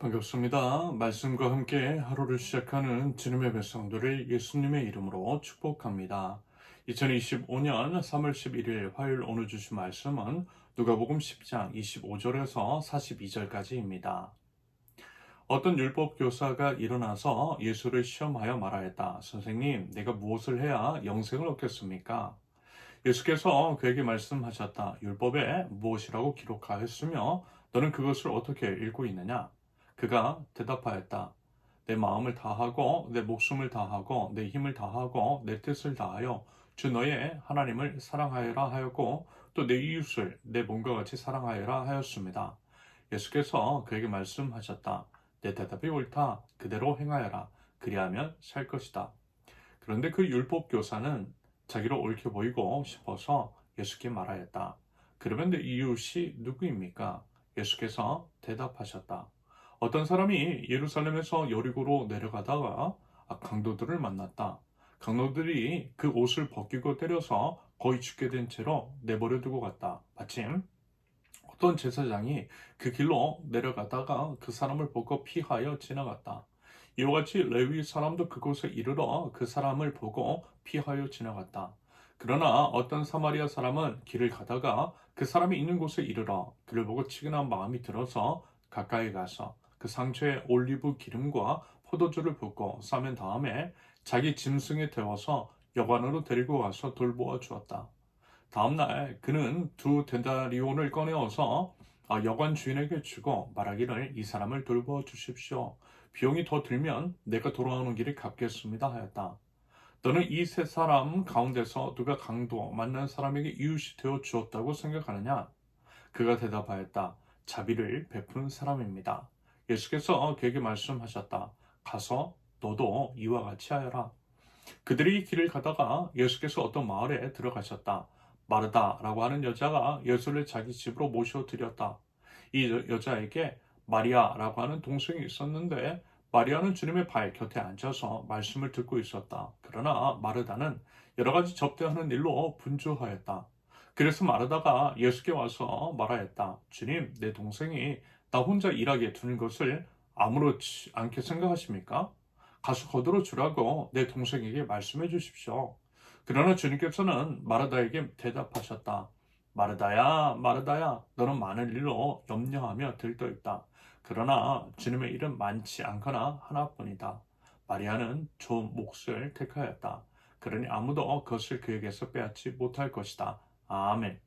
반갑습니다. 말씀과 함께 하루를 시작하는 주님의 백성들을 예수님의 이름으로 축복합니다. 2025년 3월 11일 화요일 오늘 주신 말씀은 누가복음 10장 25절에서 42절까지입니다. 어떤 율법 교사가 일어나서 예수를 시험하여 말하였다. 선생님, 내가 무엇을 해야 영생을 얻겠습니까? 예수께서 그에게 말씀하셨다. 율법에 무엇이라고 기록하였으며 너는 그것을 어떻게 읽고 있느냐? 그가 대답하였다. 내 마음을 다하고 내 목숨을 다하고 내 힘을 다하고 내 뜻을 다하여 주 너의 하나님을 사랑하여라 하였고 또 내 이웃을 내 몸과 같이 사랑하여라 하였습니다. 예수께서 그에게 말씀하셨다. 내 대답이 옳다. 그대로 행하여라. 그리하면 살 것이다. 그런데 그 율법 교사는 자기로 옳게 보이고 싶어서 예수께 말하였다. 그러면 내 이웃이 누구입니까? 예수께서 대답하셨다. 어떤 사람이 예루살렘에서 여리고로 내려가다가 강도들을 만났다. 강도들이 그 옷을 벗기고 때려서 거의 죽게 된 채로 내버려 두고 갔다. 마침 어떤 제사장이 그 길로 내려가다가 그 사람을 보고 피하여 지나갔다. 이와 같이 레위 사람도 그곳에 이르러 그 사람을 보고 피하여 지나갔다. 그러나 어떤 사마리아 사람은 길을 가다가 그 사람이 있는 곳에 이르러 그를 보고 치근한 마음이 들어서 가까이 가서 그 상처에 올리브 기름과 포도주를 붓고 싸맨 다음에 자기 짐승에 태워서 여관으로 데리고 가서 돌보아 주었다. 다음날 그는 두 데나리온을 꺼내어서 여관 주인에게 주고 말하기를 이 사람을 돌보아 주십시오. 비용이 더 들면 내가 돌아오는 길을 갚겠습니다 하였다. 너는 이 세 사람 가운데서 누가 강도 만난 사람에게 이웃이 되어 주었다고 생각하느냐? 그가 대답하였다. 자비를 베푸는 사람입니다. 예수께서 그에게 말씀하셨다. 가서 너도 이와 같이 하여라. 그들이 길을 가다가 예수께서 어떤 마을에 들어가셨다. 마르다라고 하는 여자가 예수를 자기 집으로 모셔드렸다. 이 여자에게 마리아라고 하는 동생이 있었는데 마리아는 주님의 발 곁에 앉아서 말씀을 듣고 있었다. 그러나 마르다는 여러 가지 접대하는 일로 분주하였다. 그래서 마르다가 예수께 와서 말하였다. 주님, 내 동생이 나 혼자 일하게 두는 것을 아무렇지 않게 생각하십니까? 가서 거들어 주라고 내 동생에게 말씀해 주십시오. 그러나 주님께서는 마르다에게 대답하셨다. 마르다야, 마르다야, 너는 많은 일로 염려하며 들떠있다. 그러나 주님의 일은 많지 않거나 하나뿐이다. 마리아는 좋은 몫을 택하였다. 그러니 아무도 그것을 그에게서 빼앗지 못할 것이다. 아멘.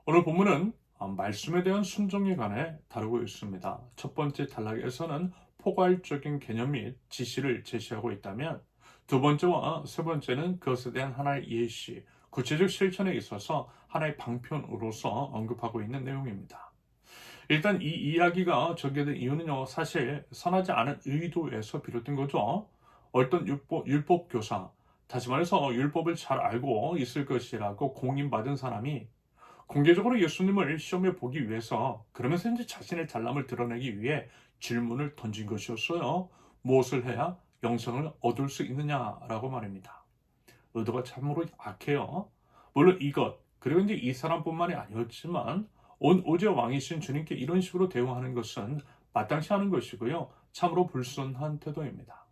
오늘 본문은 말씀에 대한 순종에 관해 다루고 있습니다. 첫 번째 단락에서는 포괄적인 개념 및 지시를 제시하고 있다면 두 번째와 세 번째는 그것에 대한 하나의 예시, 구체적 실천에 있어서 하나의 방편으로서 언급하고 있는 내용입니다. 일단 이 이야기가 전개된 이유는요, 사실 선하지 않은 의도에서 비롯된 거죠. 어떤 율법 교사, 다시 말해서 율법을 잘 알고 있을 것이라고 공인받은 사람이 공개적으로 예수님을 시험해 보기 위해서 그러면서 이제 자신의 잘남을 드러내기 위해 질문을 던진 것이었어요. 무엇을 해야 영생을 얻을 수 있느냐라고 말입니다. 의도가 참으로 악해요. 물론 이것 그리고 이제 이 사람뿐만이 아니었지만 온 오제 왕이신 주님께 이런 식으로 대응하는 것은 마땅치 않은 것이고요. 참으로 불순한 태도입니다.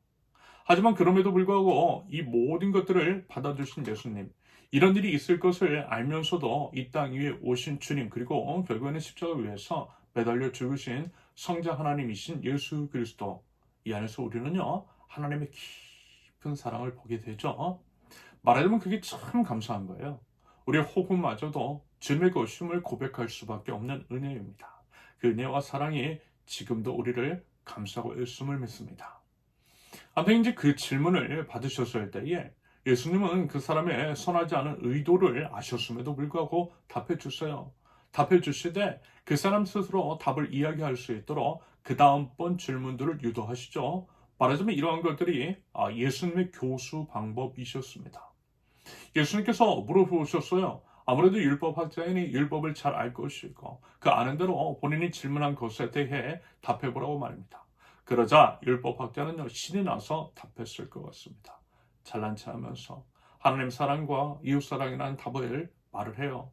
하지만 그럼에도 불구하고 이 모든 것들을 받아주신 예수님, 이런 일이 있을 것을 알면서도 이 땅 위에 오신 주님, 그리고 결국에는 십자가 위에서 매달려 죽으신 성자 하나님이신 예수 그리스도, 이 안에서 우리는요, 하나님의 깊은 사랑을 보게 되죠. 말하자면 그게 참 감사한 거예요. 우리의 호흡마저도 주님의 것임을 고백할 수밖에 없는 은혜입니다. 그 은혜와 사랑이 지금도 우리를 감싸고 있음을 믿습니다. 아무튼 이제 그 질문을 받으셨을 때에 예수님은 그 사람의 선하지 않은 의도를 아셨음에도 불구하고 답해 주세요. 답해 주시되 그 사람 스스로 답을 이야기할 수 있도록 그 다음번 질문들을 유도하시죠. 말하자면 이러한 것들이 예수님의 교수 방법이셨습니다. 예수님께서 물어보셨어요. 아무래도 율법학자이니 율법을 잘 알 것이고 그 아는 대로 본인이 질문한 것에 대해 답해보라고 말입니다. 그러자 율법학자는요, 신이 나서 답했을 것 같습니다. 잘난 체하면서 하나님 사랑과 이웃 사랑이라는 답을 말을 해요.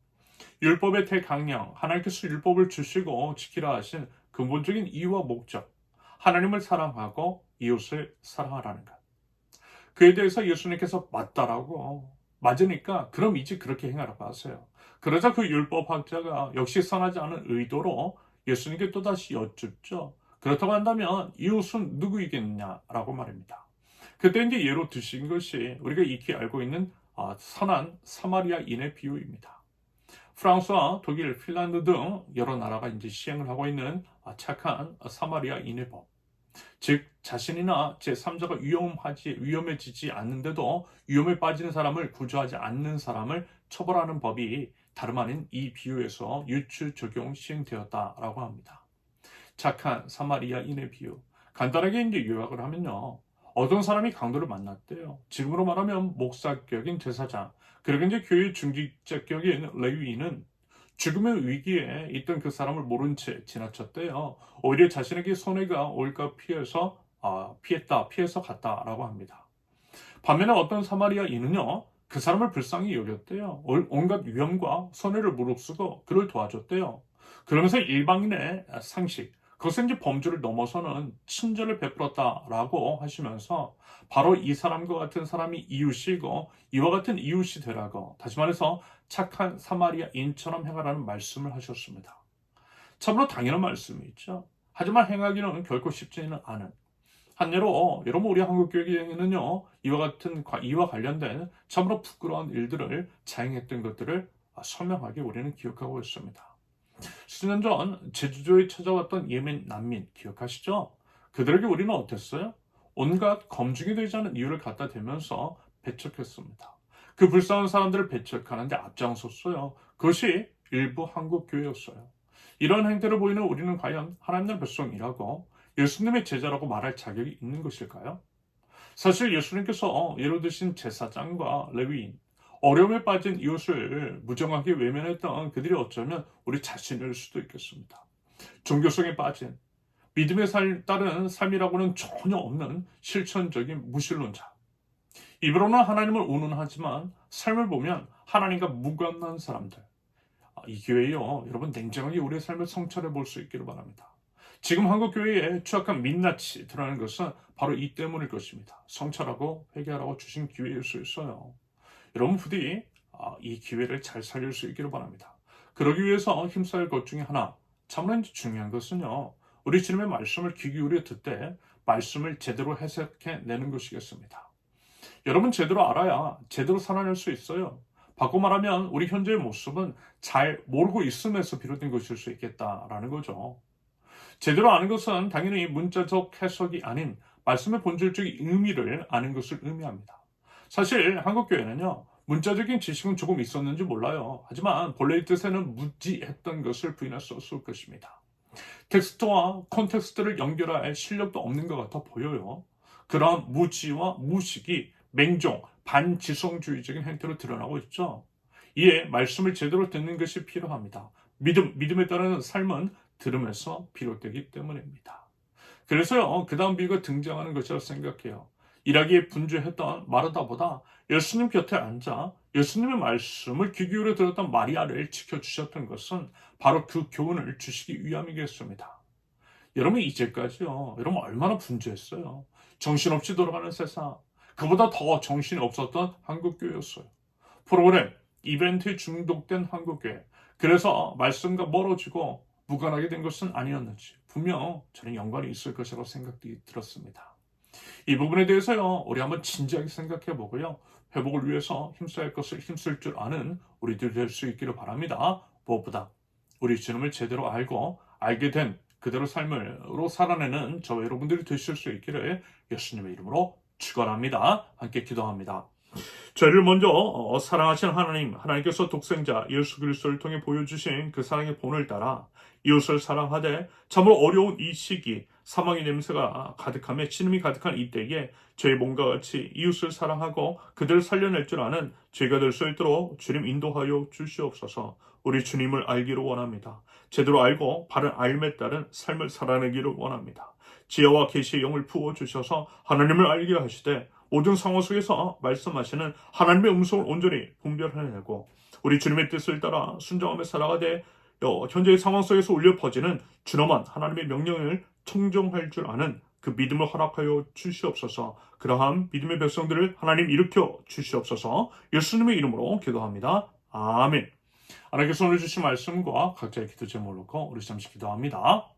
율법의 대강령, 하나님께서 율법을 주시고 지키라 하신 근본적인 이유와 목적, 하나님을 사랑하고 이웃을 사랑하라는 것. 그에 대해서 예수님께서 맞으니까 그럼 이제 그렇게 행하라고 하세요. 그러자 그 율법학자가 역시 선하지 않은 의도로 예수님께 또다시 여쭙죠. 그렇다고 한다면 이웃은 누구이겠냐라고 말입니다. 그때 이제 예로 드신 것이 우리가 익히 알고 있는 선한 사마리아인의 비유입니다. 프랑스와 독일, 핀란드 등 여러 나라가 이제 시행을 하고 있는 착한 사마리아인의 법. 즉 자신이나 제3자가 위험해지지 않는데도 위험에 빠지는 사람을 구조하지 않는 사람을 처벌하는 법이 다름 아닌 이 비유에서 유추 적용 시행되었다라고 합니다. 착한 사마리아인의 비유. 간단하게 이제 요약을 하면요. 어떤 사람이 강도를 만났대요. 지금으로 말하면 목사격인 제사장, 그리고 이제 교회 중직자격인 레위인은 죽음의 위기에 있던 그 사람을 모른 채 지나쳤대요. 오히려 자신에게 손해가 올까 피해서 갔다라고 합니다. 반면에 어떤 사마리아인은요, 그 사람을 불쌍히 여겼대요. 온갖 위험과 손해를 무릅쓰고 그를 도와줬대요. 그러면서 일방인의 상식, 그것은 이제 범주를 넘어서는 친절을 베풀었다라고 하시면서 바로 이 사람과 같은 사람이 이웃이고 이와 같은 이웃이 되라고, 다시 말해서 착한 사마리아인처럼 행하라는 말씀을 하셨습니다. 참으로 당연한 말씀이죠. 하지만 행하기는 결코 쉽지는 않은. 한 예로 여러분 우리 한국교회에는요 이와 관련된 참으로 부끄러운 일들을 자행했던 것들을 선명하게 우리는 기억하고 있습니다. 수년 전 제주도에 찾아왔던 예멘 난민 기억하시죠? 그들에게 우리는 어땠어요? 온갖 검증이 되지 않은 이유를 갖다 대면서 배척했습니다. 그 불쌍한 사람들을 배척하는데 앞장섰어요. 그것이 일부 한국교회였어요. 이런 행태를 보이는 우리는 과연 하나님의 백성이라고 예수님의 제자라고 말할 자격이 있는 것일까요? 사실 예수님께서 예로 드신 제사장과 레위인, 어려움에 빠진 이웃을 무정하게 외면했던 그들이 어쩌면 우리 자신일 수도 있겠습니다. 종교성에 빠진, 믿음에 따른 삶이라고는 전혀 없는 실천적인 무신론자. 입으로는 하나님을 운운하지만 삶을 보면 하나님과 무관한 사람들. 이 교회요, 여러분 냉정하게 우리의 삶을 성찰해 볼 수 있기를 바랍니다. 지금 한국교회에 추악한 민낯이 드러나는 것은 바로 이 때문일 것입니다. 성찰하고 회개하라고 주신 기회일 수 있어요. 여러분 부디 이 기회를 잘 살릴 수 있기를 바랍니다. 그러기 위해서 힘써야 할 것 중에 하나, 참으로 중요한 것은요, 우리 주님의 말씀을 귀 기울여 듣되 말씀을 제대로 해석해내는 것이겠습니다. 여러분 제대로 알아야 제대로 살아낼 수 있어요. 바꿔 말하면 우리 현재의 모습은 잘 모르고 있음에서 비롯된 것일 수 있겠다라는 거죠. 제대로 아는 것은 당연히 문자적 해석이 아닌 말씀의 본질적인 의미를 아는 것을 의미합니다. 사실 한국교회는요, 문자적인 지식은 조금 있었는지 몰라요. 하지만 본래의 뜻에는 무지했던 것을 부인할 수 없을 것입니다. 텍스트와 콘텍스트를 연결할 실력도 없는 것 같아 보여요. 그러한 무지와 무식이 맹종, 반지성주의적인 행태로 드러나고 있죠. 이에 말씀을 제대로 듣는 것이 필요합니다. 믿음에 따르는 삶은 들음에서 비롯되기 때문입니다. 그래서요, 그 다음 비유가 등장하는 것이라고 생각해요. 일하기에 분주했던 마르다보다 예수님 곁에 앉아 예수님의 말씀을 귀 기울여 들었던 마리아를 지켜주셨던 것은 바로 그 교훈을 주시기 위함이겠습니다. 여러분 이제까지요, 여러분 얼마나 분주했어요. 정신없이 돌아가는 세상, 그보다 더 정신이 없었던 한국교회였어요. 프로그램, 이벤트에 중독된 한국교회, 그래서 말씀과 멀어지고 무관하게 된 것은 아니었는지 분명 저는 연관이 있을 것이라고 생각이 들었습니다. 이 부분에 대해서요, 우리 한번 진지하게 생각해 보고요, 회복을 위해서 힘써야 할 것을 힘쓸 줄 아는 우리들 될 수 있기를 바랍니다. 무엇보다 우리 주님을 제대로 알게 된 그대로 삶으로 살아내는 저와 여러분들이 되실 수 있기를 예수님의 이름으로 축원합니다. 함께 기도합니다. 저희를 먼저 사랑하신 하나님께서 독생자 예수 그리스도를 통해 보여주신 그 사랑의 본을 따라 이웃을 사랑하되 참으로 어려운 이 시기, 사망의 냄새가 가득하며 신음이 가득한 이때에 저희 몸과 같이 이웃을 사랑하고 그들을 살려낼 줄 아는 죄가 될 수 있도록 주님 인도하여 주시옵소서. 우리 주님을 알기를 원합니다. 제대로 알고 바른 알매 따른 삶을 살아내기를 원합니다. 지혜와 계시의 영을 부어주셔서 하나님을 알게 하시되 모든 상황 속에서 말씀하시는 하나님의 음성을 온전히 분별해내고 우리 주님의 뜻을 따라 순종하며 살아가되 현재의 상황 속에서 울려 퍼지는 준엄한 하나님의 명령을 청정할 줄 아는 그 믿음을 허락하여 주시옵소서. 그러한 믿음의 백성들을 하나님 일으켜 주시옵소서. 예수님의 이름으로 기도합니다. 아멘. 하나님께서 오늘 주신 말씀과 각자의 기도 제목을 놓고 우리 잠시 기도합니다.